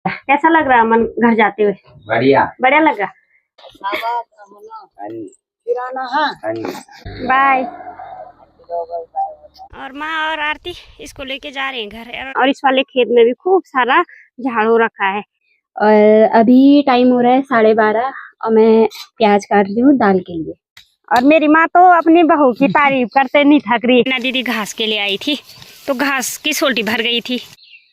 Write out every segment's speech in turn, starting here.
कैसा लग रहा है अमन घर जाते हुए? बढ़िया बढ़िया लगा। बाय। और माँ और आरती इसको लेके जा रहे हैं घर। और इस वाले खेत में भी खूब सारा झाड़ू रखा है। और अभी टाइम हो रहा है 12:30 और मैं प्याज काट रही हूँ दाल के लिए। और मेरी माँ तो अपनी बहू की तारीफ करते नहीं थक रही। ना दीदी घास के लिए आई थी तो घास की सोल्टी भर गई थी।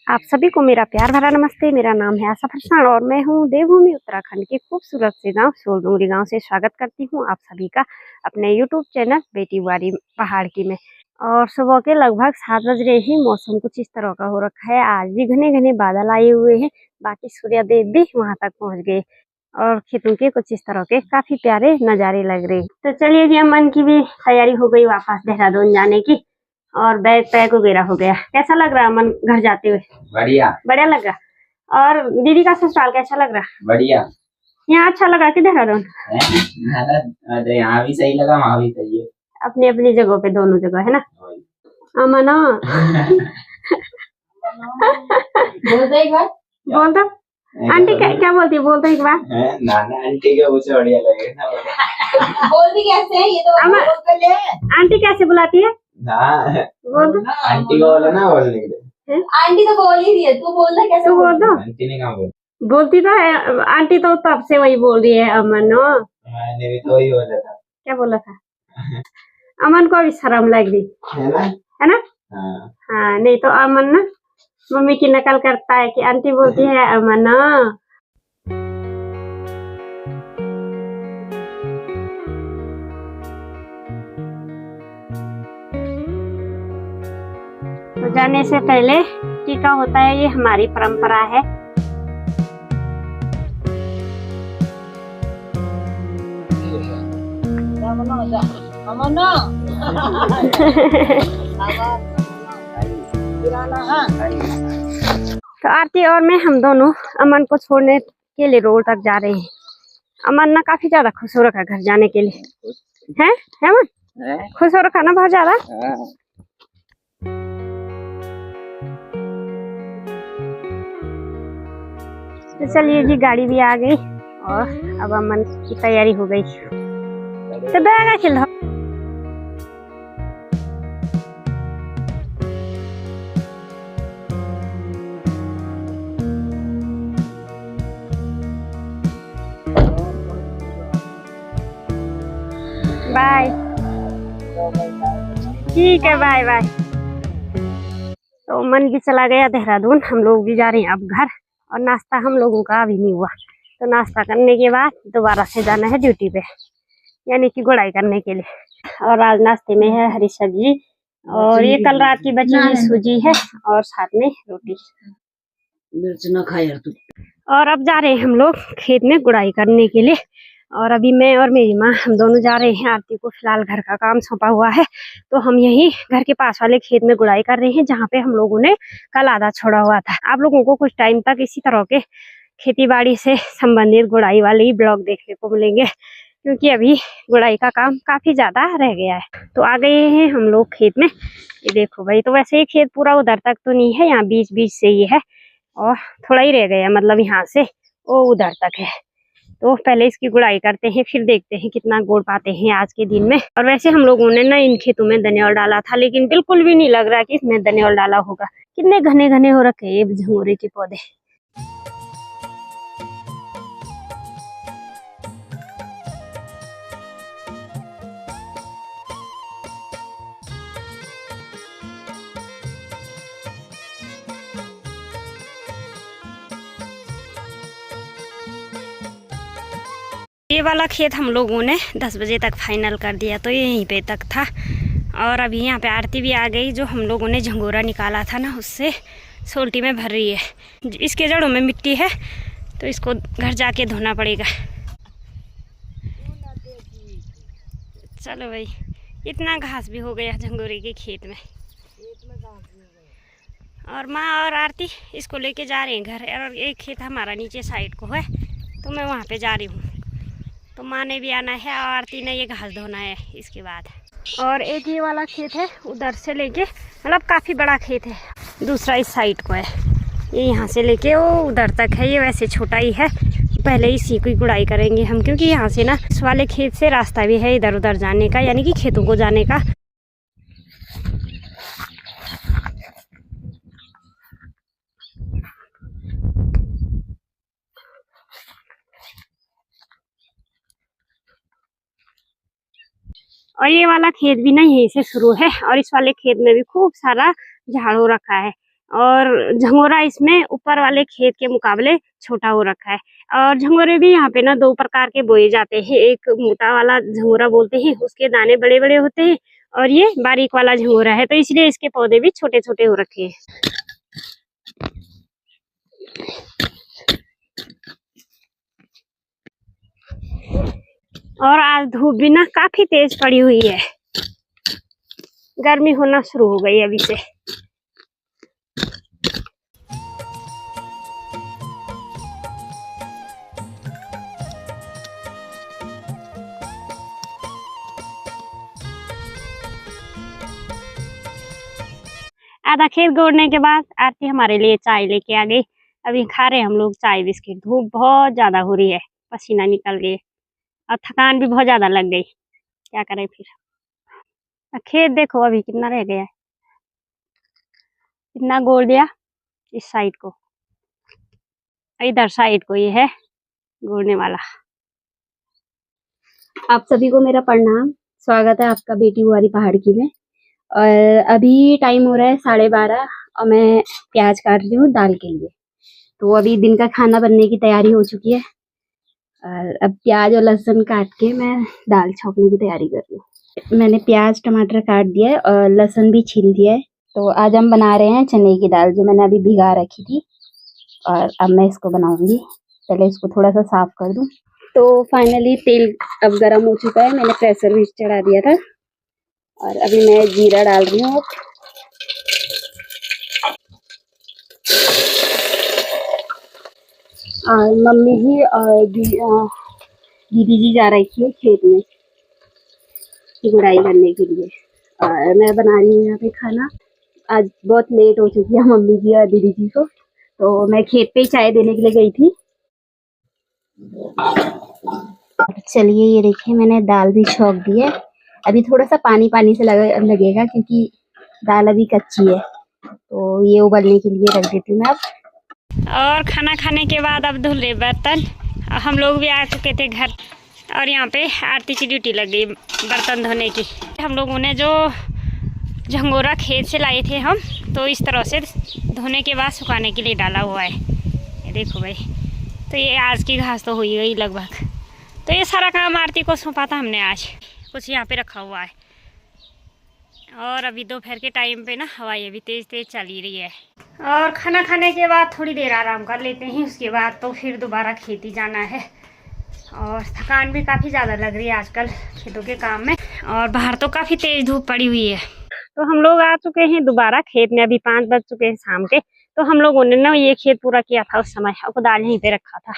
आप सभी को मेरा प्यार भरा नमस्ते। मेरा नाम है आशा फरसान और मैं हूँ देवभूमि उत्तराखंड के खूबसूरत से गांव सोलडूंगरी गांव से स्वागत करती हूँ आप सभी का अपने यूट्यूब चैनल बेटी वारी पहाड़ की में। और सुबह के लगभग 7 बज रहे ही मौसम कुछ इस तरह का हो रखा है। आज भी घने घने बादल आए हुए हैं। बाकी सूर्यदेव भी वहां तक पहुंच गए और खेतों के कुछ इस तरह के काफी प्यारे नजारे लग रहे। तो चलिए जी, अमन की भी तैयारी हो गई वापस देहरादून जाने की और बैग पैक वगैरह हो गया। कैसा लग रहा है अमन घर जाते हुए? बढ़िया। बढ़िया लगा। और दीदी का ससुराल कैसा लग रहा? बढ़िया। यहाँ अच्छा लगा कि देहरादून? यहाँ भी सही लगा, वहाँ भी सही है। अपनी अपनी जगह पे दोनों जगह है ना। अमन बोल दो एक बार। बोल दो आंटी क्या बोलती है? बोल दो एक बार। नाना आंटी के मुझे बढ़िया लगे ना। बोलती कैसे है ये तो? आंटी कैसे बुलाती है? बोल दो आंटी को बोला ना बोलने के लिए। आंटी तो बोल ही रही है, तू बोल रहा कैसे? तू बोल दो। आंटी ने कहा बोलती तो है आंटी, तो तब से वही बोल रही है अमन। मैंने भी तो वही बोला था। क्या बोला था? अमन को भी शर्म लग रही है ना? हाँ नहीं तो अमन ना मम्मी की नकल करता है कि आंटी बोलती है अमन। तो जाने से पहले टीका होता है, ये हमारी परंपरा है। तो आरती और मैं हम दोनों अमन को छोड़ने के लिए रोड तक जा रहे हैं। अमन ना काफी ज्यादा खुश हो रखा घर जाने के लिए। है अमन खुश हो रखा ना बहुत ज्यादा। तो चलिए जी, गाड़ी भी आ गई और अब अमन की तैयारी हो गई। तो बैग खिल बाय। ठीक है बाय बाय। तो अमन भी चला गया देहरादून, हम लोग भी जा रहे हैं अब घर। और नाश्ता हम लोगों का अभी नहीं हुआ, तो नाश्ता करने के बाद दोबारा से जाना है ड्यूटी पे, यानी कि गुड़ाई करने के लिए। और आज नाश्ते में है हरी सब्जी और ये कल रात की बची हुई सूजी है और साथ में रोटी। मिर्च ना खाए यार तू। और अब जा रहे हैं हम लोग खेत में गुड़ाई करने के लिए। और अभी मैं और मेरी माँ हम दोनों जा रहे हैं। आरती को फिलहाल घर का काम सौंपा हुआ है, तो हम यही घर के पास वाले खेत में गुड़ाई कर रहे हैं, जहाँ पे हम लोगों ने कल आधा छोड़ा हुआ था। आप लोगों को कुछ टाइम तक इसी तरह के खेती बाड़ी से संबंधित गुड़ाई वाले ही ब्लॉग देखने को मिलेंगे, क्योंकि अभी गुड़ाई का काम काफी ज्यादा रह गया है। तो आ गए हैं हम लोग खेत में। ये देखो भाई, तो वैसे ये खेत पूरा उधर तक तो नहीं है, यहाँ बीच बीच से ये है और थोड़ा ही रह गया, मतलब यहाँ से वो उधर तक है। तो पहले इसकी गुड़ाई करते हैं, फिर देखते हैं कितना गुड़ पाते हैं आज के दिन में। और वैसे हम लोगों ने ना इन खेतों में धनिया डाला था, लेकिन बिल्कुल भी नहीं लग रहा कि इसमें धनिया डाला होगा। कितने घने घने हो रखे ये झंगोरे के पौधे। ये वाला खेत हम लोगों ने 10 बजे तक फाइनल कर दिया, तो ये यहीं पे तक था। और अभी यहाँ पे आरती भी आ गई, जो हम लोगों ने झंगोरा निकाला था ना, उससे सोल्टी में भर रही है। इसके जड़ों में मिट्टी है, तो इसको घर जाके धोना पड़ेगा। चलो भाई, इतना घास भी हो गया झंगोरे के खेत में। और माँ और आरती इसको लेके जा रहे हैं घर। और एक खेत हमारा नीचे साइड को है, तो मैं वहाँ पे जा रही हूँ। तो माँ ने भी आना है और आरती ने ये घास धोना है इसके बाद। और एक ये वाला खेत है, उधर से लेके मतलब काफ़ी बड़ा खेत है, दूसरा इस साइड को है। ये यहाँ से लेके वो उधर तक है, ये वैसे छोटा ही है। पहले इसी की गुड़ाई करेंगे हम, क्योंकि यहाँ से ना इस वाले खेत से रास्ता भी है इधर उधर जाने का, यानी कि खेतों को जाने का। और ये वाला खेत भी ना यहीं से शुरू है, और इस वाले खेत में भी खूब सारा झाड़ हो रखा है, और झंगोरा इसमें ऊपर वाले खेत के मुकाबले छोटा हो रखा है। और झंगोरे भी यहाँ पे ना दो प्रकार के बोए जाते हैं, एक मोटा वाला झंगोरा बोलते हैं, उसके दाने बड़े बड़े होते हैं, और ये बारीक वाला झंगोरा है, तो इसलिए इसके पौधे भी छोटे छोटे हो रखे हैं। और आज धूप भी ना काफी तेज पड़ी हुई है, गर्मी होना शुरू हो गई अभी से। आधा खेत गोड़ने के बाद आरती हमारे लिए चाय लेके आ गई। अभी खा रहे हम लोग चाय बिस्किट। धूप बहुत ज्यादा हो रही है, पसीना निकल गई और थकान भी बहुत ज्यादा लग गई, क्या करें फिर। खेत देखो अभी कितना रह गया है, कितना गोड़ दिया इस साइड को, इधर साइड को ये है गोड़ने वाला। आप सभी को मेरा प्रणाम। स्वागत है आपका बेटी बुआरी पहाड़की में। और अभी टाइम हो रहा है 12:30 और मैं प्याज काट रही हूँ दाल के लिए। तो अभी दिन का खाना बनने की तैयारी हो चुकी है और अब प्याज और लहसुन काट के मैं दाल छौंकने की तैयारी कर रही हूँ। मैंने प्याज टमाटर काट दिया है और लहसुन भी छील दिया है। तो आज हम बना रहे हैं चने की दाल, जो मैंने अभी भिगा रखी थी और अब मैं इसको बनाऊंगी। पहले इसको थोड़ा सा साफ कर दूं। तो फाइनली तेल अब गरम हो चुका है, मैंने प्रेशर भी चढ़ा दिया था और अभी मैं जीरा डाल रही हूँ। और मम्मी जी और दीदी जी जा रही थी खेत में गुड़ाई करने के लिए और मैं बना रही हूँ यहाँ पे खाना। आज बहुत लेट हो चुकी है मम्मी जी और दीदी जी को, तो मैं खेत पे ही चाय देने के लिए गई थी। चलिए ये देखिए मैंने दाल भी छौंक दी है। अभी थोड़ा सा पानी पानी से लगेगा क्योंकि दाल अभी कच्ची है, तो ये उबलने के लिए रख देती हूँ मैं अब। और खाना खाने के बाद अब धुल रहे बर्तन। हम लोग भी आ चुके थे घर और यहाँ पे आरती की ड्यूटी लग गई बर्तन धोने की। हम लोगों ने जो झंगोरा खेत से लाए थे हम, तो इस तरह से धोने के बाद सुखाने के लिए डाला हुआ है। ये देखो भाई, तो ये आज की घास तो हो ही गई लगभग। तो ये सारा काम आरती को सौंपा था हमने आज। कुछ यहाँ पे रखा हुआ है और अभी दोपहर के टाइम पे ना हवाएं भी तेज़ तेज़ चल ही रही है। और खाना खाने के बाद थोड़ी देर आराम कर लेते हैं, उसके बाद तो फिर दोबारा खेती जाना है। और थकान भी काफ़ी ज़्यादा लग रही है आजकल खेतों के काम में, और बाहर तो काफ़ी तेज़ धूप पड़ी हुई है। तो हम लोग आ चुके हैं दोबारा खेत में। अभी 5 बज चुके हैं शाम के। तो हम लोगों ने ना ये खेत पूरा किया था उस समय, और कुदाल यहीं पे रखा था।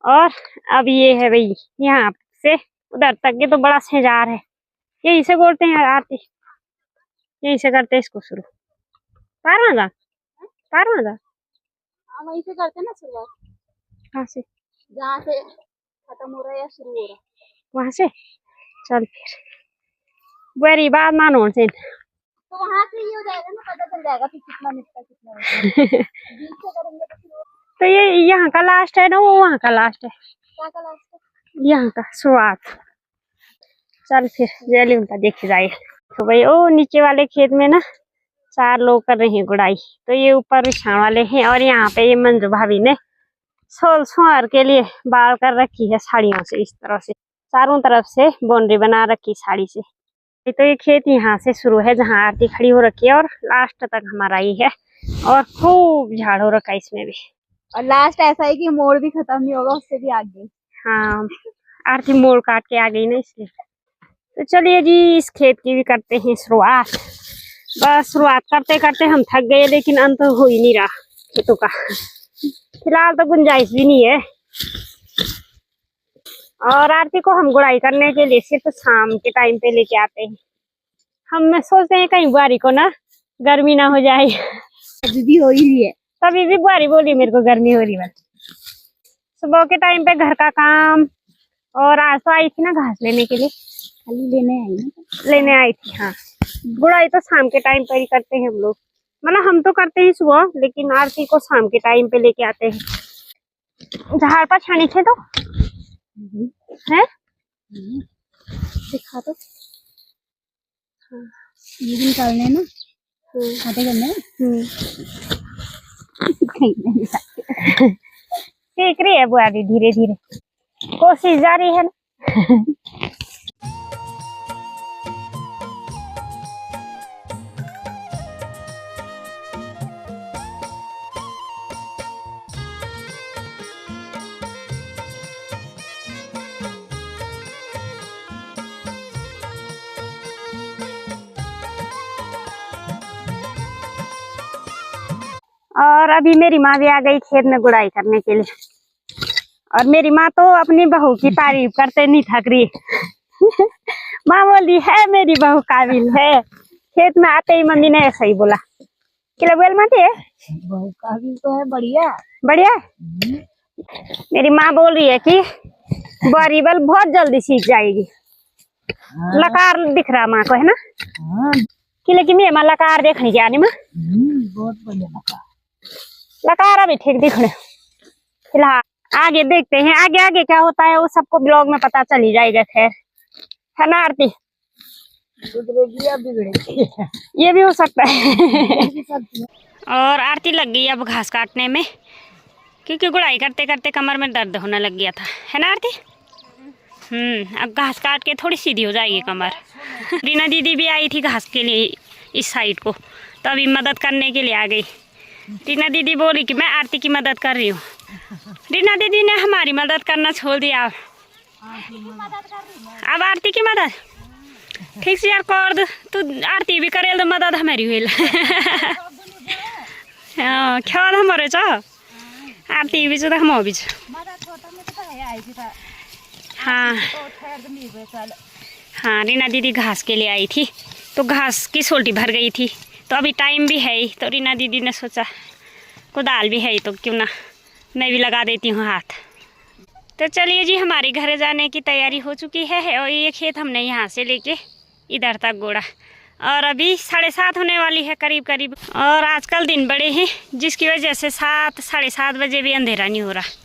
और अब ये है भाई, यहाँ से उधर तक ये तो बड़ा सेजार है, यहीं से बोलते हैं आरती, यहीं से करते हैं इसको शुरू। पार में जा वहीं से करते हैं ना शुरुआत। कहाँ से? जहाँ से खत्म हो रहा है या शुरू हो रहा है वहां से। चल फिर बड़ी बात मानो से तो वहाँ से ये हो जाएगा ना, पता चल जाएगा फिर कितना निकला कितना बीच से करेंगे तो फिर तो ये यहाँ का लास्ट है ना, वो वहाँ का लास्ट है, क्या का लास्ट यहाँ का शुरुआत। चल फिर जल्दी उनका देखे जाए। तो भाई ओ नीचे वाले खेत में ना 4 लोग कर रहे हैं गुड़ाई। तो ये ऊपर बिछाने वाले हैं, और यहाँ पे ये मंजू भाभी ने सोल के लिए बाल कर रखी है साड़ियों से। इस तरह से चारों तरफ से बाउंड्री बना रखी साड़ी से। तो ये खेत यहाँ से शुरू है जहाँ आरती खड़ी हो रखी है, और लास्ट तक हमारा ही है, और खूब झाड़ हो रखा है इसमें भी। और लास्ट ऐसा है कि मोड़ भी खत्म नहीं होगा, उससे भी आगे। हाँ, आरती मोड़ काट के आ गई ना इसलिए। तो चलिए जी इस खेत की भी करते हैं शुरुआत। बस शुरुआत करते करते हम थक गए, लेकिन अंत हो ही नहीं रहा खेतों का। फिलहाल तो गुंजाइश भी नहीं है। और आरती को हम गुड़ाई करने के लिए सिर्फ शाम के टाइम पे लेके आते हैं। हम सोचते हैं कहीं बुआरी को ना गर्मी ना हो जाए। अभी भी हो ही रही है। तभी भी बुआरी बोली मेरे को गर्मी हो रही है। सुबह के टाइम पे घर का काम, और आज तो आई थी ना घास लेने के लिए। खाली लेने आई ना? लेने आई थी हाँ। गुड़ाई तो शाम के टाइम पर ही करते हैं हम लोग, मतलब हम तो करते ही सुबह, लेकिन आरती को शाम के टाइम पे लेके आते हैं। झाड़ पर छानी थे तो है दिखा दो। ये भी निकालने ना, खाते करने। सीख रही है बुआरी धीरे धीरे, कोशिश जारी है ना। और अभी मेरी माँ भी आ गई खेत में गुड़ाई करने के लिए, और मेरी माँ तो अपनी बहू की तारीफ करते नहीं थक रही। माँ बोली है मेरी बहू काबिल है। खेत में आते ही मम्मी ने ऐसा ही बोला कि लगवेल मत है बहू काबिल तो है, बढ़िया बढ़िया। मेरी माँ बोल रही है कि बुआरी बल बहुत जल्दी सीख जाएगी। लकार दिख रहा माँ को है ना, कि लेकिन मैं माँ लकार देखने की आनी माँ बहुत बढ़िया लकार। लकार अभी ठीक दिख रहे। फिलहाल आगे देखते हैं, आगे आगे क्या होता है वो सबको ब्लॉग में पता चल ही जाएगा। खैर है ना आरती, सुधरेगी या बिगड़ेगी ये भी हो सकता है। और आरती लग गई अब घास काटने में, क्योंकि गुड़ाई करते करते कमर में दर्द होने लग गया था, है ना आरती। अब घास काट के थोड़ी सीधी हो जाएगी कमर। रीना दीदी भी आई थी घास के लिए इस साइड को, तो अभी मदद करने के लिए आ गई। रीना दीदी बोली कि मैं आरती की मदद कर रही हूँ। रीना दीदी ने हमारी मदद करना छोड़ दिया, अब आरती की मदद ठीक से यार कर दो। तू आरती भी करे तो मदद हमारी हुई। ख्याल हमारे छ आरती भी तो हम भी हाँ हाँ। रीना दीदी घास के लिए आई थी, तो घास की सोल्टी भर गई थी, तो अभी टाइम भी है ही, तो रीना दीदी ने सोचा कुदाल भी है तो क्यों ना मैं भी लगा देती हूँ हाथ। तो चलिए जी, हमारे घर जाने की तैयारी हो चुकी है, और ये खेत हमने यहाँ से लेके इधर तक गोड़ा, और अभी 7:30 होने वाली है करीब करीब। और आजकल दिन बड़े हैं, जिसकी वजह से 7 साढ़े 7 बजे भी अंधेरा नहीं हो रहा।